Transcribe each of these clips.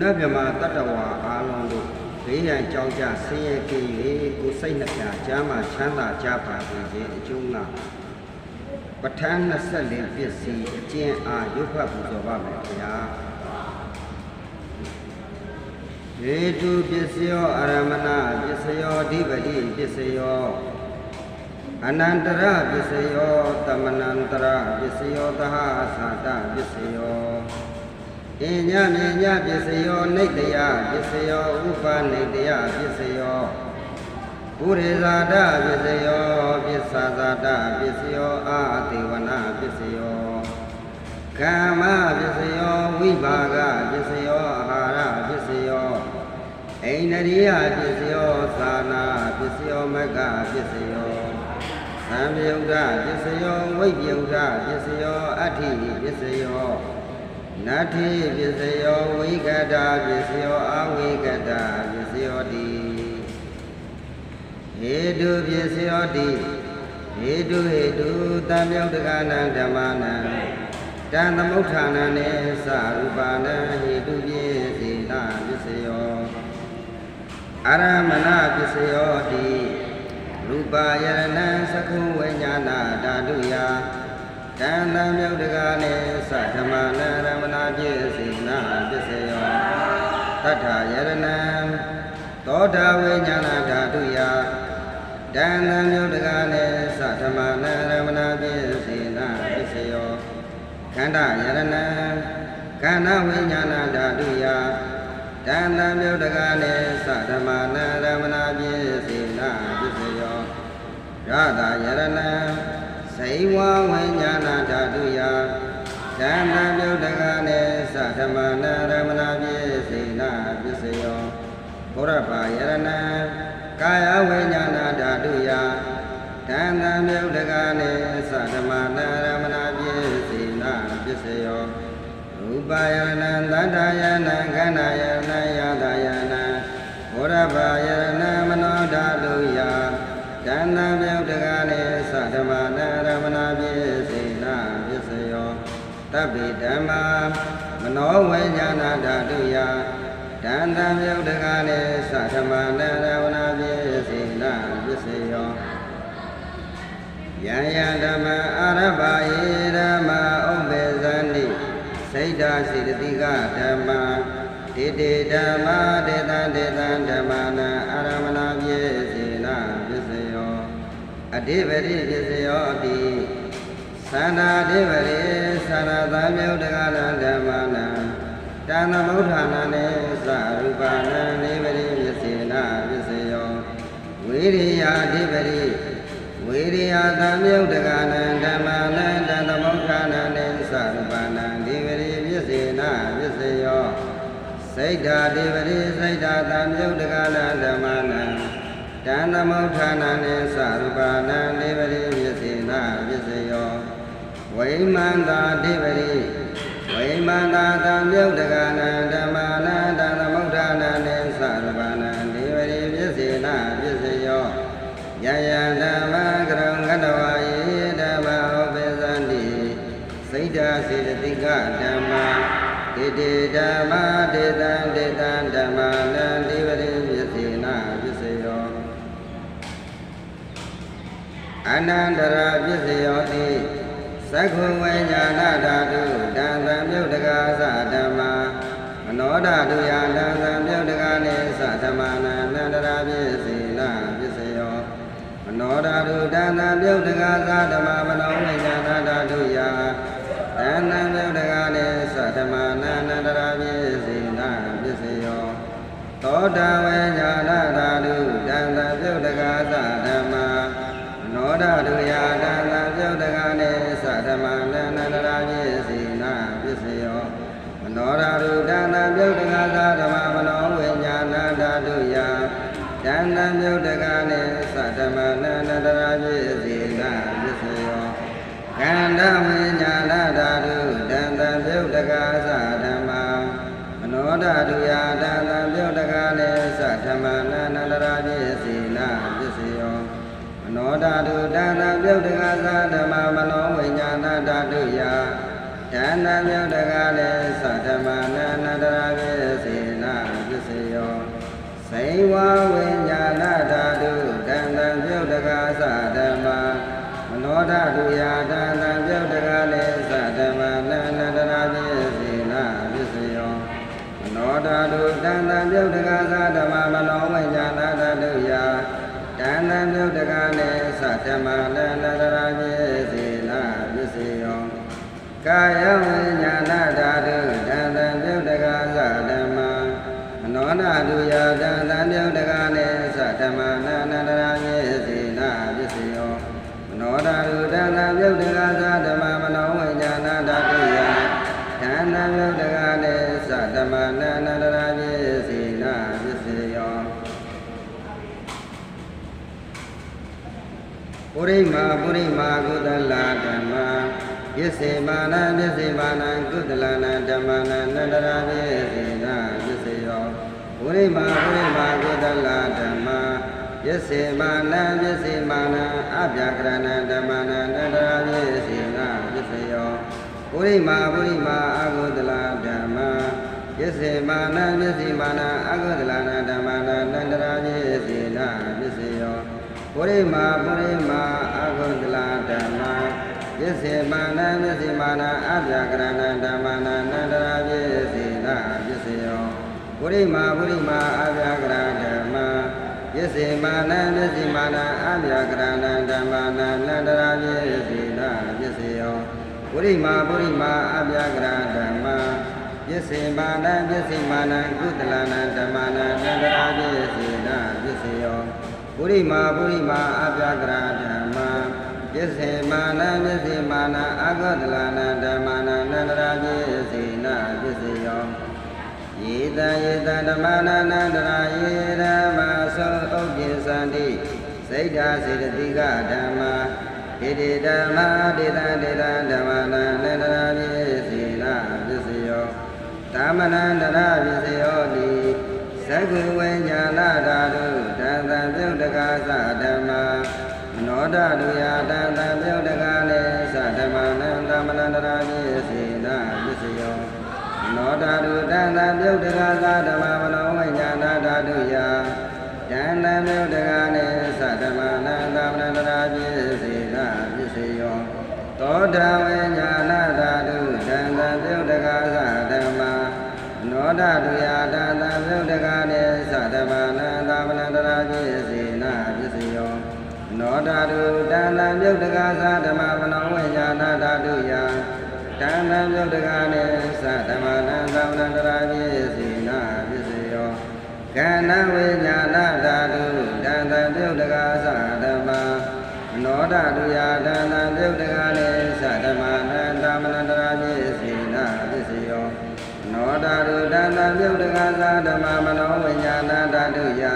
နတ်မြမတတ္တဝါအားလုံးတို့ဘေးရန်ကြောင်းကြဆင်းရဲကင်း၍ကိုယ်စိတ်နှပြချမ်းသာချမ်းသာကြပါစေခြင်းအကျိုးငှပဋ္ဌာန်း24ပစ္စည်းအကျဉ်းအားရုပ်ဖတ်ပူဇော်ပါမယ်ခင်ဗျာဟေတုပစ္စယောအာရမဏပစ္စယောအဓိပတိပစ္စယောအနန္တရပစ္စယောသမနန္တရပစ္စယောသဟသာတပစ္စယောအညမြညပစ္စယောနိတ္တယပစ္စယောဥပနိတ္တယပစ္စယောပုရိဇာတပစ္စယောပစ္ဆာဇာတပစ္စယောအာတိဝနာပစ္စယောကာမပစ္စယောဝိဘာဂပစ္စယောအာဟာရပစ္စယောအိန္ဒရိယပစ္စယောသာနာပစ္စယောမဂ္ဂပစ္စယောသံယုဒ္ဓပစ္စယောဝိပယုဒ္ဓပစ္စယောအဋ္ဌိပစ္စယောနတ္ထိပစ္စယောဝိကတပစ္စယောအဝိကတပစ္စယောတိဟေတုပစ္စယောတိဟေတုတံမြုတ်တကနံဓမ္မနံတံသမုဋ္ဌာနံနေသရူပနံဟေတုပစ္စည်းနာပစ္စယောအာရမဏပစ္စယောတိရူပယရဏံသကုဝိညာဏဓာတုယတံသံမြုတ်တကနေသဓမ္မနံရမဏပစ္စည်းနာပစ္စယောတတ္ထယရဏံသောတာဝိညာဏဓာတုယတံသံမြုတ်တကနေသဓမ္မနံရမဏပစ္စည်းနာပစ္စယောခန္ဓာယရဏံခန္ဓာဝိညာဏဓာတုယတံသံမြုတ်တကနေသဓမ္မနံရမဏပစ္စည်းနာပစ္စယောရတယရဏံစေဝဝိညာဏဓာတုယတံသံမြုတ်တကနေသဓမ္မနံရမဏပစ္စည်းနာပစ္စယောဘုရပယရဏံကာယဝိညာဏဓာတုယတံသံမြုတ်တကနေသဓမ္မနံရမဏပစ္စည်းနာပစ္စယောရူပယရဏံသတ္တယရဏံခန္ဓာယရဏံယတယရဏံဘုရပယရဏံမနောဓာတုယတံသံမြုတ်တကနေသဓမ္မနံရမဏပစ္စည်းနာပစ္စယောတပ္ပိဓမ္မာမနောဝိညာဏဓာတုယတံသံမြုတ်တကနေသဓမ္မနံရမဏပစ္စည်းနာပစ္စယောယံယံဓမ္မအာရဘယေဓမ္မဥပ္ပေဇန္တိစိတ်ဓာစေတသိကဓမ္မဒေတေဓမ္မဒေတံဓမ္မနံအာရမဏပစ္စည်းနာပစ္စယောအဓိပတိပစ္စယောတိသန္တာအဓိပတိသန္တာသံမြုတ်တကနံဓမ္မနံတံသမုဋ္ဌာနံနေသရူပနံအဓိပတိပစ္စည်းနာပစ္စယောဝိရိယအဓိပတိဝိရိယသံမြုတ်တကနံဓမ္မနံတံသမုဋ္ဌာနံနေသရူပနံအဓိပတိပစ္စည်းနာပစ္စယောစိတ်ဓာအဓိပတိစိတ်ဓာသံမြုတ်တကနံဓမ္မနံတံသမုဋ္ဌာနံနေသရူပနံအဓိပတိပစ္စည်းနာပစ္စယောဝိမန္တာအဓိပတိဝိမန္တာသံမြုတ်တကနံဓမ္မနံတံသမုဋ္ဌာနံနေသရူပနံအဓိပတိပစ္စည်းနာပစ္စယောယယဓမ္မကရုံကတဝါယေဓမ္မဥပ္ပဇန္တိစိတ်ဓာစေတသိကဓမ္မဒေတေဓမ္မဒေတံဓမ္မနံအဓိပတိပစ္စည်းနာပစ္စယောအနန္တရာပစ္စယောတိသက္ခုဝိညာဏဓာတုတံသံမြုတ်တကသဓမ္မမနောဓာတုယတံသံမြုတ်တကနေသဓမ္မနံအနန္တရာပစ္စည်းနာပစ္စယောမနောဓာတုတံသံမြုတ်တကသဓမ္မမနောဝိညာဏဓာတုယတံသံမြုတ်တကနေသဓမ္မနံအနန္တရာပစ္စည်းနာပစ္စယောသောတာဝိညာဏဓာတုတံသံမြုတ်တကသဓမ္မနောဓာတုယတံသံမြုတ်တကနေသဓမ္မနံအနန္တရာပစ္စည်းနာပစ္စယောမနောဓာတုတံသံမြုတ်တကသဓမ္မမနောဝိညာဏဓာတုယတံသံမြုတ်တကနေသဓမ္မနံအနန္တရာပစ္စည်းနာပစ္စယောခန္ဓာဝိညာဏဓာတုတံသံမြုတ်တကသဓမ္မမနောဓာတုယတံသံမြုတ်တကနေသဓမ္မနံအနန္တရာပစ္စည်းနာပစ္စယောမနောဓာတုတံသံမြုတ်တကသဓမ္မမနောဝိညာဏဓာတုယတံသံမြုတ်တကနေသဓမ္မနံအနန္တရာပစ္စည်း ဝဝိညာဏဓာတုတန်တံပြုတ်တကားသဓမ္မမနောဓာတုယာတန်တံပြုတ်တကားလေသဓမ္မနန္တရာပြည့်စေနာပစ္စယောမနောဓာတုတန်တံပြုတ်တကားသဓမ္မမနောဝိညာဏဓာတုယာတန်တံပြုတ်တကားလေသဓမ္မနန္တရာပြည့်စေနာပစ္စယောကာယဝိညာဏဓာတုတန်တံပြုတ်တကားသဓမ္မမနောဓာတုယာတန်တံပြုတ်တကားလေသဓမ္မနန္တရာပြည့်စေနာပစ္စယောမနောဓာတုတန်တံပြုတ်တကားသဓမ္မမနောဝိညာဏဓာတုယာတန်တံပြုတ်တကားလေသဓမ္မနန္တရာပြည့်စေနာပစ္စယောပုရိမာကုသလဓမ္မာယစ္စေမာနယစ္စေမာနကုသလနာဓမ္မနာနန္တရာပြည့်စေနာပစ္စယောပုရိမာကုသလဓမ္မာယစ္စေမာနယစ္စေမာနအဗျာကရဏဓမ္မနာနန္တရာပြည့်စေနာပစ္စယောပုရိမာအကုသလဓမ္မာယစ္စေမာနယစ္စေမာနအကုသလနာဓမ္မနာနန္တရာပြည့်စေနာပစ္စယောပုရိမာအကုသလဓမ္မာယစ္စေမာနယစ္စေမာနအဗျာကရဏဓမ္မနာနန္တရာပြည့်စေနာပစ္စယောပုရိမာအဗျာကရဓမ္မာယစ္စေမာနယစ္စေမာနအဗျာကရဏဓမ္မနာနန္တရာပြည့်စေနာပစ္စယောပုရိမာအဗျာကရဓမ္မာယစ္စေမာနယစ္စေမာနကုသလနာဓမ္မနာနန္တရာပြည့်စေနာပစ္စယောပုရိမာအဗျာကရဓမ္မာယစ္စေမာနယစ္စေမာနအကုသလနာဓမ္မနာနန္တရာပြည့်စေနာပစ္စယောယေတဓမ္မနာနန္တရာယေဓမ္မာသောဥပ္ပိသန္တိစိတ်ဓာစေတသိကဓမ္မာဒေတိဓမ္မာဒေတဓမ္မနာနန္တရာပြည့်စေနာပစ္စယောဓမ္မနန္တရာပစ္စယောတိသက္ကုဝိညာဏဓာတုတန်တံပြုတ်တကားသဓမ္မာမနောဓာတုယာတန်တံပြုတ်တကားလေသဓမ္မနန္တမနန္တရာပြည့်စေနာပစ္စယောမနောဓာတုတန်တံပြုတ်တကားသဓမ္မမနောဝိညာဏဓာတုယာတန်တံပြုတ်တကားလေသဓမ္မနန္တမနန္တရာပြည့်စေနာပစ္စယောသောတာဝိညာဏဓာတုတန်တံပြုတ်တကားသဓမ္မာနောဓာတုယာတန်တံပြုတ်တကားလေသဓမ္မနန္တမနန္တရာပြည့်စေနာပစ္စယောနောဓာတုတန်တံပြုတ်တကားသဓမ္မမနောဝိညာဏဓာတုယာတန်တံပြုတ်တကားလေသဓမ္မနန္တမနန္တရာပြည့်စေနာပစ္စယောကန္နဝိညာဏဓာတုတန်တံပြုတ်တကားသဓမ္မနောဓာတုယာတန်တံပြုတ်တကားလေသဓမ္မနန္တမနန္တရာပြည့်စေနာပစ္စယောနောဓာတုတန်တံပြုတ်တကားသဓမ္မမနောဝိညာဏဓာတုယာ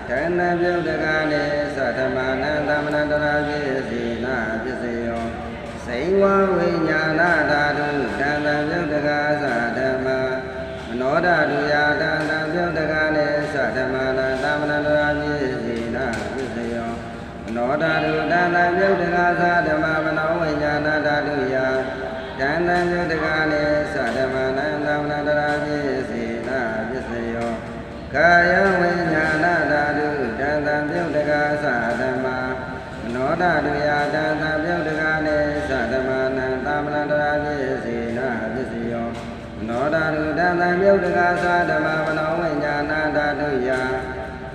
တန်တံပြုတ်တကားလေသဓမ္မနန္တမနန္တရာပြည့်စေနာပစ္စယောစိဝဝိညာဏဓာတုတန်တံပြုတ်တကားသဓမ္မမနောဓာတုယာတန်တံပြုတ်တကားလေသဓမ္မနန္တမနန္တရာပြည့်စေနာပစ္စယောမနောဓာတုတန်တံပြုတ်တကားသဓမ္မမနောဝိညာဏဓာတုယာတန်တံပြုတ်တကားလေသဓမ္မနန္တမနန္တရာပြည့်စေနာပစ္စယောကာယဝိညာဏဓာတုတန်တံပြုတ်တကားသဓမ္မမနောဓာတုယာတန်တံပြုတ်တကားလေသဓမ္မနန္တမနန္တရာပြည့်စေနာပစ္စယောမနောဓာတုတန်တံပြုတ်တကားသဓမ္မမနောဝိညာဏဓာတုယာ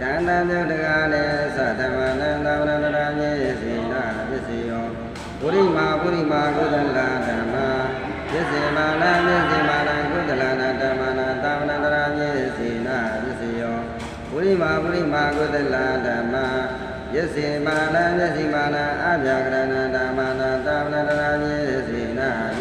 တန်တံပြုတ်တကားလေသဓမ္မနန္တမနန္တရာပြည့်စေနာပစ္စယောပုရိမာကုသလဓမ္မာယစ္စေမာနယစ္စေမာနကုသလနာဓမ္မနာသာမဏန္တရာပြည့်စေနာပစ္စယောပုရိမာကုသလဓမ္မာယစ္စေမာနယစ္စေမာနအဗျာကရဏဓမ္မနာသာမဏန္တရာပြည့်စေနာပ